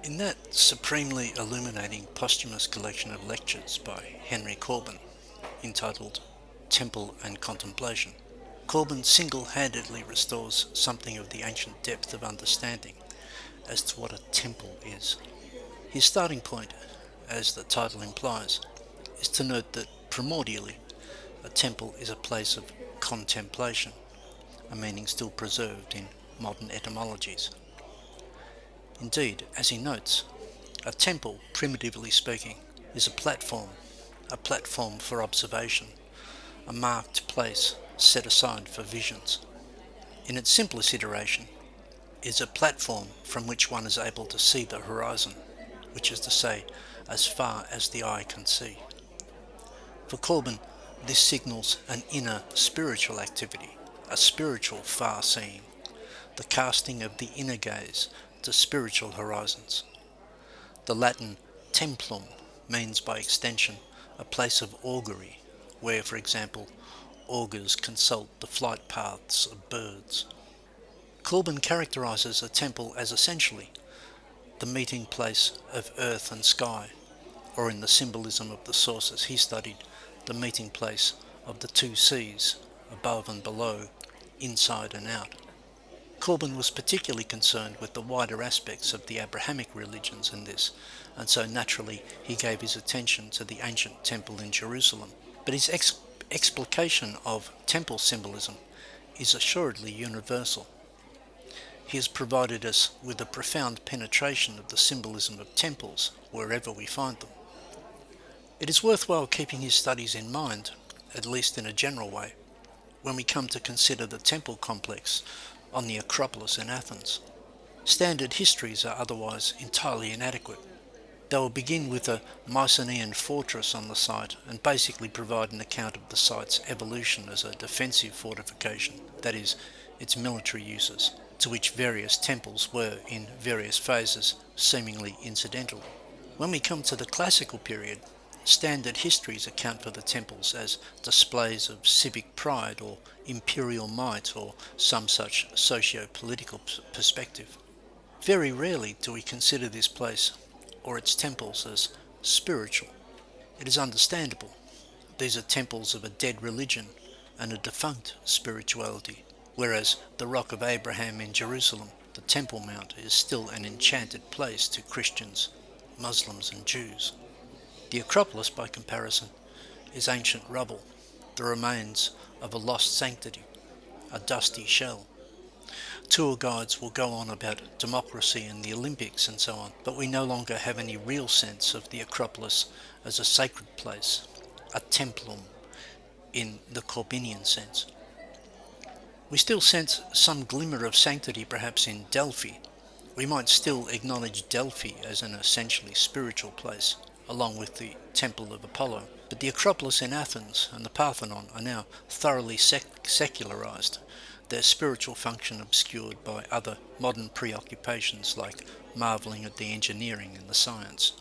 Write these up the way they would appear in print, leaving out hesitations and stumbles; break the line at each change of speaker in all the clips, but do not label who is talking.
In that supremely illuminating posthumous collection of lectures by Henry Corbin, entitled Temple and Contemplation, Corbin single-handedly restores something of the ancient depth of understanding as to what a temple is. His starting point, as the title implies, is to note that primordially a temple is a place of contemplation, a meaning still preserved in modern etymologies. Indeed, as he notes, a temple, primitively speaking, is a platform for observation, a marked place set aside for visions. In its simplest iteration, is a platform from which one is able to see the horizon, which is to say, as far as the eye can see. For Corbin, this signals an inner spiritual activity, a spiritual far-seeing, the casting of the inner gaze to spiritual horizons. The Latin templum means by extension a place of augury, where, for example, augurs consult the flight paths of birds. Corbin characterises a temple as essentially the meeting place of earth and sky, or in the symbolism of the sources he studied, the meeting place of the two seas, above and below, inside and out. Corbin was particularly concerned with the wider aspects of the Abrahamic religions in this, and so naturally he gave his attention to the ancient temple in Jerusalem. But his explication of temple symbolism is assuredly universal. He has provided us with a profound penetration of the symbolism of temples wherever we find them. It is worthwhile keeping his studies in mind, at least in a general way, when we come to consider the temple complex on the Acropolis in Athens. Standard histories are otherwise entirely inadequate. They will begin with a Mycenaean fortress on the site and basically provide an account of the site's evolution as a defensive fortification, that is, its military uses, to which various temples were, in various phases, seemingly incidental. When we come to the classical period, standard histories account for the temples as displays of civic pride or imperial might or some such socio-political perspective. Very rarely do we consider this place or its temples as spiritual. It is understandable. These are temples of a dead religion and a defunct spirituality, whereas the Rock of Abraham in Jerusalem, the Temple Mount, is still an enchanted place to Christians, Muslims and Jews. The Acropolis, by comparison, is ancient rubble, the remains of a lost sanctity, a dusty shell. Tour guides will go on about democracy and the Olympics and so on, but we no longer have any real sense of the Acropolis as a sacred place, a templum in the Corbinian sense. We still sense some glimmer of sanctity perhaps in Delphi. We might still acknowledge Delphi as an essentially spiritual place, along with the Temple of Apollo, but the Acropolis in Athens and the Parthenon are now thoroughly secularized, their spiritual function obscured by other modern preoccupations like marveling at the engineering and the science.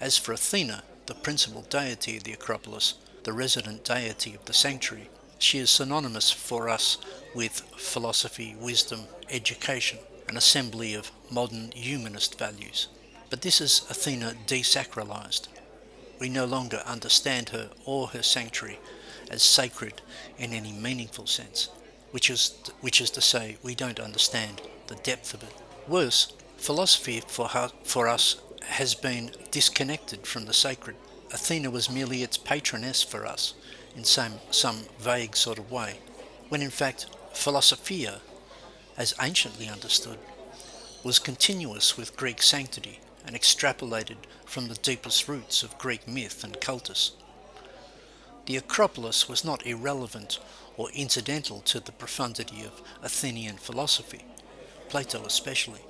As for Athena, the principal deity of the Acropolis, the resident deity of the sanctuary, she is synonymous for us with philosophy, wisdom, education, an assembly of modern humanist values. But this is Athena desacralized. We no longer understand her or her sanctuary as sacred in any meaningful sense, which is to say, we don't understand the depth of it. Worse, philosophy for us has been disconnected from the sacred. Athena was merely its patroness for us, in some vague sort of way, when in fact philosophia, as anciently understood, was continuous with Greek sanctity and extrapolated from the deepest roots of Greek myth and cultus. The Acropolis was not irrelevant or incidental to the profundity of Athenian philosophy, Plato especially.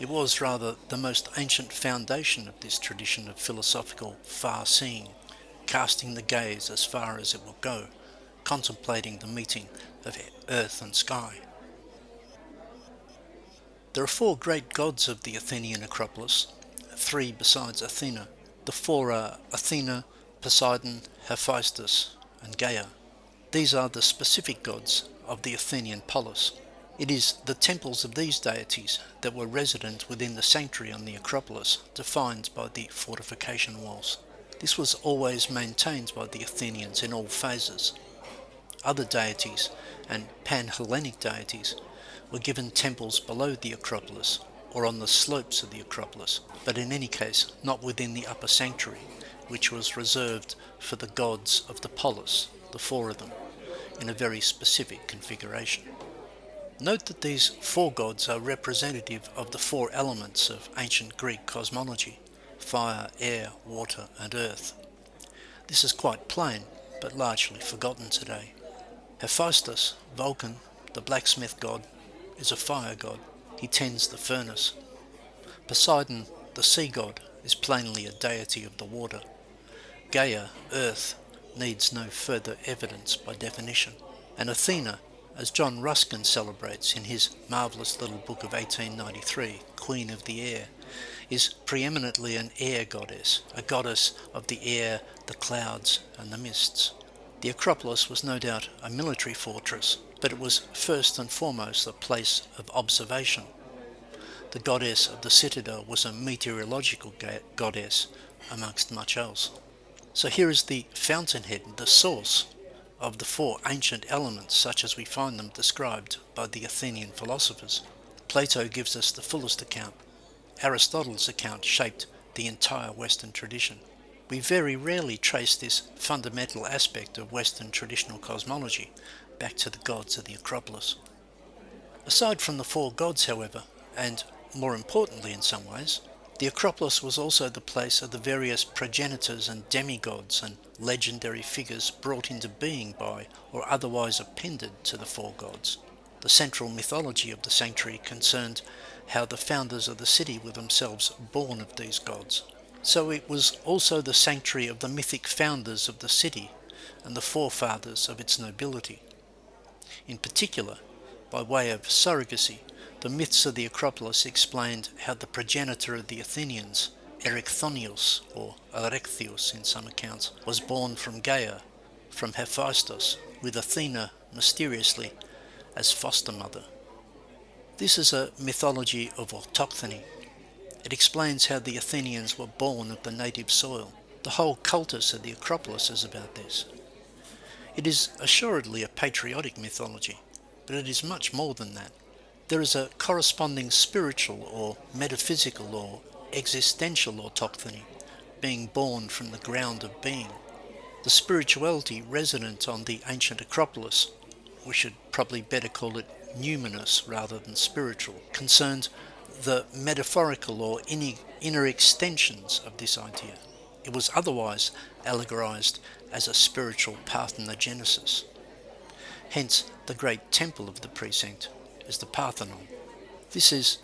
It was rather the most ancient foundation of this tradition of philosophical far-seeing, casting the gaze as far as it will go, contemplating the meeting of earth and sky. There are four great gods of the Athenian Acropolis, three besides Athena. The four are Athena, Poseidon, Hephaestus, and Gaia. These are the specific gods of the Athenian polis. It is the temples of these deities that were resident within the sanctuary on the Acropolis, defined by the fortification walls. This was always maintained by the Athenians in all phases. Other deities and pan-Hellenic deities were given temples below the Acropolis or on the slopes of the Acropolis, but in any case not within the upper sanctuary, which was reserved for the gods of the polis, the four of them, in a very specific configuration. Note that these four gods are representative of the four elements of ancient Greek cosmology: fire, air, water, and earth. This is quite plain, but largely forgotten today. Hephaestus, Vulcan, the blacksmith god, is a fire god. He tends the furnace. Poseidon, the sea god, is plainly a deity of the water. Gaia, earth, needs no further evidence by definition. And Athena, as John Ruskin celebrates in his marvellous little book of 1893, Queen of the Air, is preeminently an air goddess, a goddess of the air, the clouds, and the mists. The Acropolis was no doubt a military fortress, but it was first and foremost a place of observation. The goddess of the citadel was a meteorological goddess, amongst much else. So here is the fountainhead, the source of the four ancient elements such as we find them described by the Athenian philosophers. Plato gives us the fullest account. Aristotle's account shaped the entire Western tradition. We very rarely trace this fundamental aspect of Western traditional cosmology back to the gods of the Acropolis. Aside from the four gods, however, and more importantly in some ways, the Acropolis was also the place of the various progenitors and demigods and legendary figures brought into being by or otherwise appended to the four gods. The central mythology of the sanctuary concerned how the founders of the city were themselves born of these gods. So it was also the sanctuary of the mythic founders of the city and the forefathers of its nobility. In particular, by way of surrogacy, the myths of the Acropolis explained how the progenitor of the Athenians, Erycthonius, or Erechtheus in some accounts, was born from Gaia, from Hephaestus, with Athena mysteriously as foster mother. This is a mythology of autochthony. It explains how the Athenians were born of the native soil. The whole cultus of the Acropolis is about this. It is assuredly a patriotic mythology, but it is much more than that. There is a corresponding spiritual or metaphysical or existential autochthony, being born from the ground of being. The spirituality resident on the ancient Acropolis, we should probably better call it numinous rather than spiritual, concerned the metaphorical or inner extensions of this idea. It was otherwise allegorized as a spiritual parthenogenesis. Hence, the great temple of the precinct is the Parthenon. This is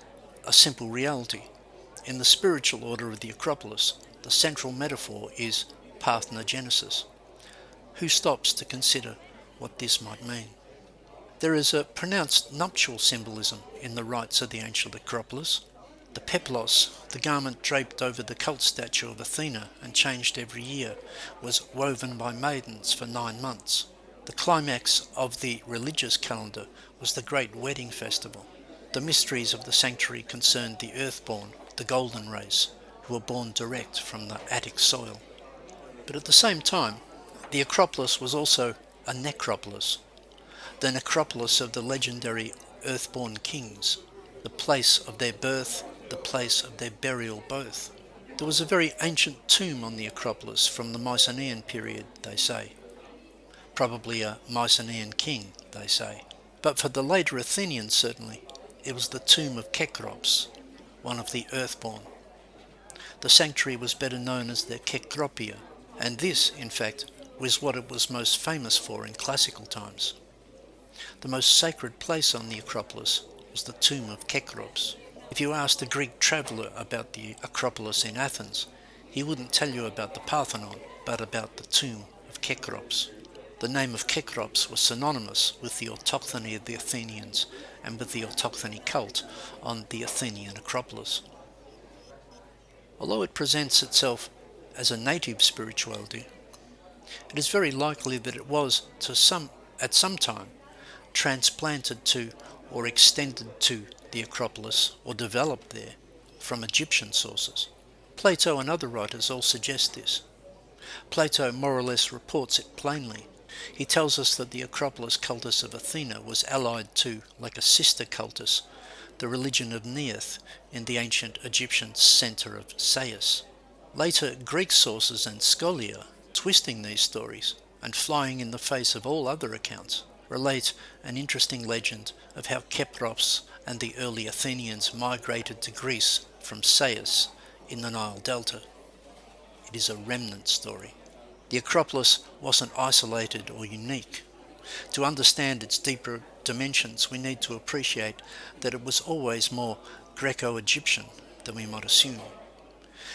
a simple reality. In the spiritual order of the Acropolis, the central metaphor is parthenogenesis. Who stops to consider what this might mean? There is a pronounced nuptial symbolism in the rites of the ancient Acropolis. The peplos, the garment draped over the cult statue of Athena and changed every year, was woven by maidens for 9 months. The climax of the religious calendar was the great wedding festival. The mysteries of the sanctuary concerned the earthborn, the golden race, who were born direct from the Attic soil. But at the same time, the Acropolis was also a necropolis, the necropolis of the legendary earthborn kings, the place of their birth, the place of their burial both. There was a very ancient tomb on the Acropolis from the Mycenaean period, they say. Probably a Mycenaean king, they say. But for the later Athenians, certainly, it was the tomb of Kekrops, one of the earthborn. The sanctuary was better known as the Kekropia, and this, in fact, was what it was most famous for in classical times. The most sacred place on the Acropolis was the tomb of Kekrops. If you asked a Greek traveller about the Acropolis in Athens, he wouldn't tell you about the Parthenon, but about the tomb of Kekrops. The name of Kekrops was synonymous with the autochthony of the Athenians and with the autochthony cult on the Athenian Acropolis. Although it presents itself as a native spirituality, it is very likely that it was, at some time, transplanted to or extended to the Acropolis or developed there from Egyptian sources. Plato and other writers all suggest this. Plato more or less reports it plainly. He tells us that the Acropolis cultus of Athena was allied to, like a sister cultus, the religion of Neith in the ancient Egyptian centre of Sais. Later Greek sources and scholia, twisting these stories and flying in the face of all other accounts, relate an interesting legend of how Kekrops and the early Athenians migrated to Greece from Sais in the Nile Delta. It is a remnant story. The Acropolis wasn't isolated or unique. To understand its deeper dimensions, we need to appreciate that it was always more Greco-Egyptian than we might assume.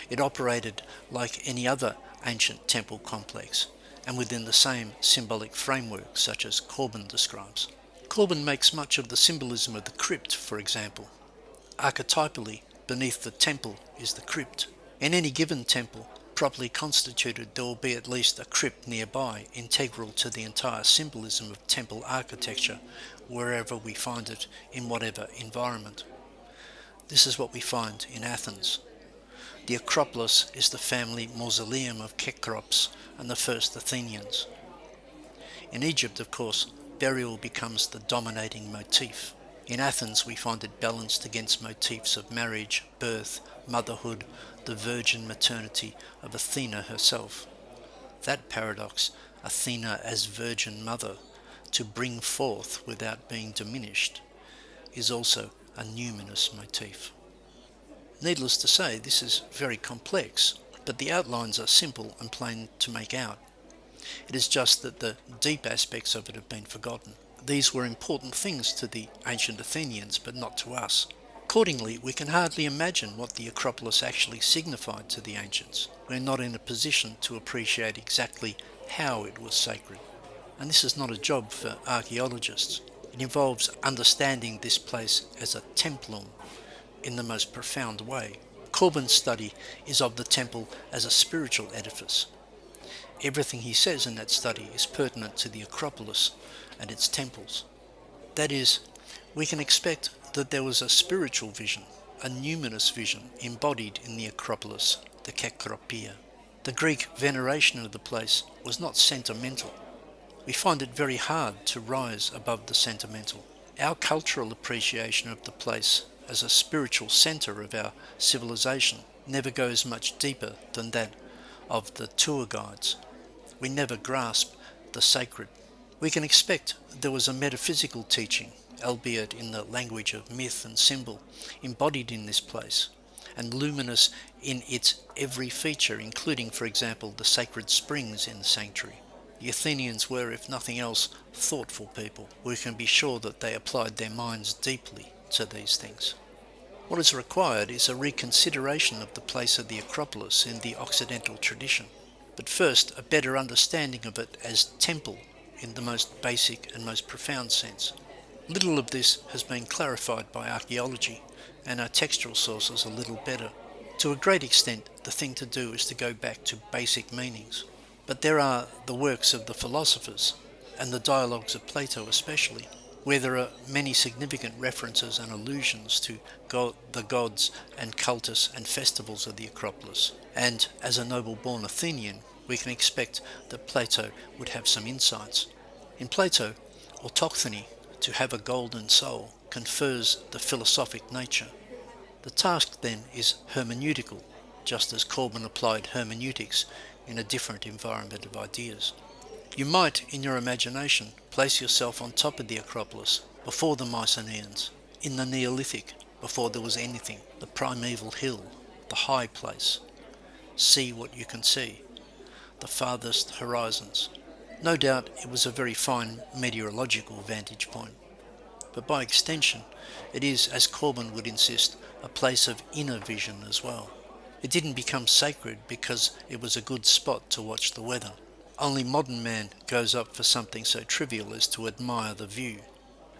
It operated like any other ancient temple complex, and within the same symbolic framework such as Corbin describes. Corbin makes much of the symbolism of the crypt, for example. Archetypally, beneath the temple is the crypt. In any given temple, properly constituted, there will be at least a crypt nearby, integral to the entire symbolism of temple architecture, wherever we find it in whatever environment. This is what we find in Athens. The Acropolis is the family mausoleum of Kekrops and the first Athenians. In Egypt, of course, burial becomes the dominating motif. In Athens, we find it balanced against motifs of marriage, birth, motherhood, the virgin maternity of Athena herself. That paradox, Athena as virgin mother, to bring forth without being diminished, is also a numinous motif. Needless to say, this is very complex, but the outlines are simple and plain to make out. It is just that the deep aspects of it have been forgotten. These were important things to the ancient Athenians, but not to us. Accordingly, we can hardly imagine what the Acropolis actually signified to the ancients. We're not in a position to appreciate exactly how it was sacred. And this is not a job for archaeologists. It involves understanding this place as a templum in the most profound way. Corbin's study is of the temple as a spiritual edifice. Everything he says in that study is pertinent to the Acropolis and its temples. That is, we can expect that there was a spiritual vision, a numinous vision embodied in the Acropolis, the Kekropia. The Greek veneration of the place was not sentimental. We find it very hard to rise above the sentimental. Our cultural appreciation of the place as a spiritual centre of our civilization never goes much deeper than that of the tour guides. We never grasp the sacred. We can expect there was a metaphysical teaching, albeit in the language of myth and symbol, embodied in this place, and luminous in its every feature, including, for example, the sacred springs in the sanctuary. The Athenians were, if nothing else, thoughtful people. We can be sure that they applied their minds deeply to these things. What is required is a reconsideration of the place of the Acropolis in the Occidental tradition, but first a better understanding of it as temple in the most basic and most profound sense. Little of this has been clarified by archaeology, and our textual sources a little better. To a great extent, the thing to do is to go back to basic meanings. But there are the works of the philosophers, and the dialogues of Plato especially, where there are many significant references and allusions to the gods and cultus and festivals of the Acropolis. And as a noble-born Athenian, we can expect that Plato would have some insights. In Plato, autochthony, to have a golden soul, confers the philosophic nature. The task then is hermeneutical, just as Corbin applied hermeneutics in a different environment of ideas. You might, in your imagination, place yourself on top of the Acropolis, before the Mycenaeans, in the Neolithic, before there was anything, the Primeval Hill, the high place. See what you can see, the farthest horizons. No doubt it was a very fine meteorological vantage point, but by extension it is, as Corbin would insist, a place of inner vision as well. It didn't become sacred because it was a good spot to watch the weather. Only modern man goes up for something so trivial as to admire the view.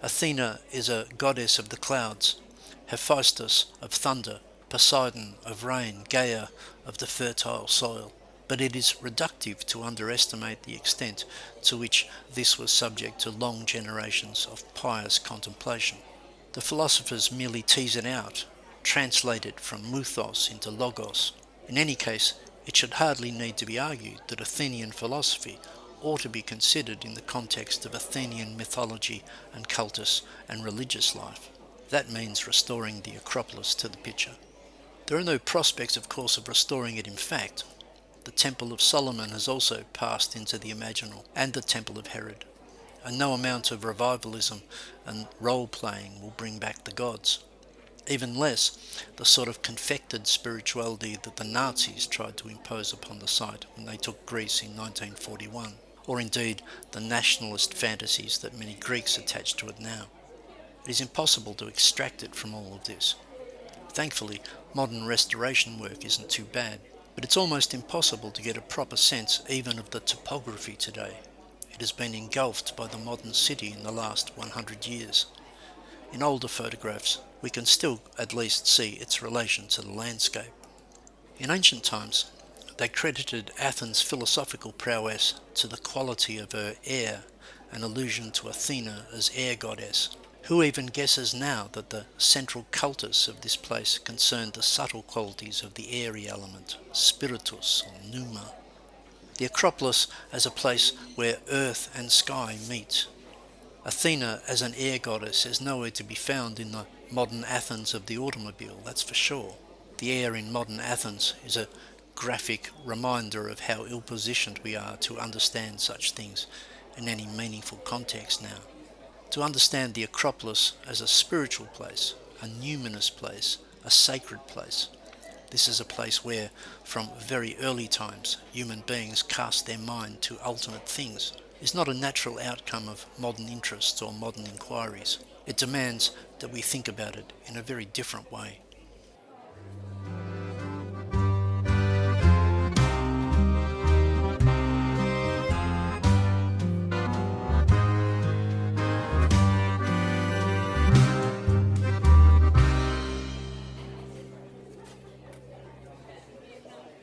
Athena is a goddess of the clouds, Hephaestus of thunder, Poseidon of rain, Gaia of the fertile soil. But it is reductive to underestimate the extent to which this was subject to long generations of pious contemplation. The philosophers merely tease it out, translate it from muthos into logos. In any case, it should hardly need to be argued that Athenian philosophy ought to be considered in the context of Athenian mythology and cultus and religious life. That means restoring the Acropolis to the picture. There are no prospects, of course, of restoring it in fact. The Temple of Solomon has also passed into the imaginal, and the Temple of Herod, and no amount of revivalism and role-playing will bring back the gods. Even less the sort of confected spirituality that the Nazis tried to impose upon the site when they took Greece in 1941, or indeed the nationalist fantasies that many Greeks attach to it now. It is impossible to extract it from all of this. Thankfully, modern restoration work isn't too bad, but it's almost impossible to get a proper sense even of the topography today. It has been engulfed by the modern city in the last 100 years. In older photographs, we can still at least see its relation to the landscape. In ancient times, they credited Athens' philosophical prowess to the quality of her air, an allusion to Athena as air goddess. Who even guesses now that the central cultus of this place concerned the subtle qualities of the airy element, spiritus or pneuma? The Acropolis as a place where earth and sky meet. Athena as an air goddess is nowhere to be found in the modern Athens of the automobile, that's for sure. The air in modern Athens is a graphic reminder of how ill-positioned we are to understand such things in any meaningful context now. To understand the Acropolis as a spiritual place, a numinous place, a sacred place. This is a place where, from very early times, human beings cast their mind to ultimate things, is not a natural outcome of modern interests or modern inquiries. It demands that we think about it in a very different way.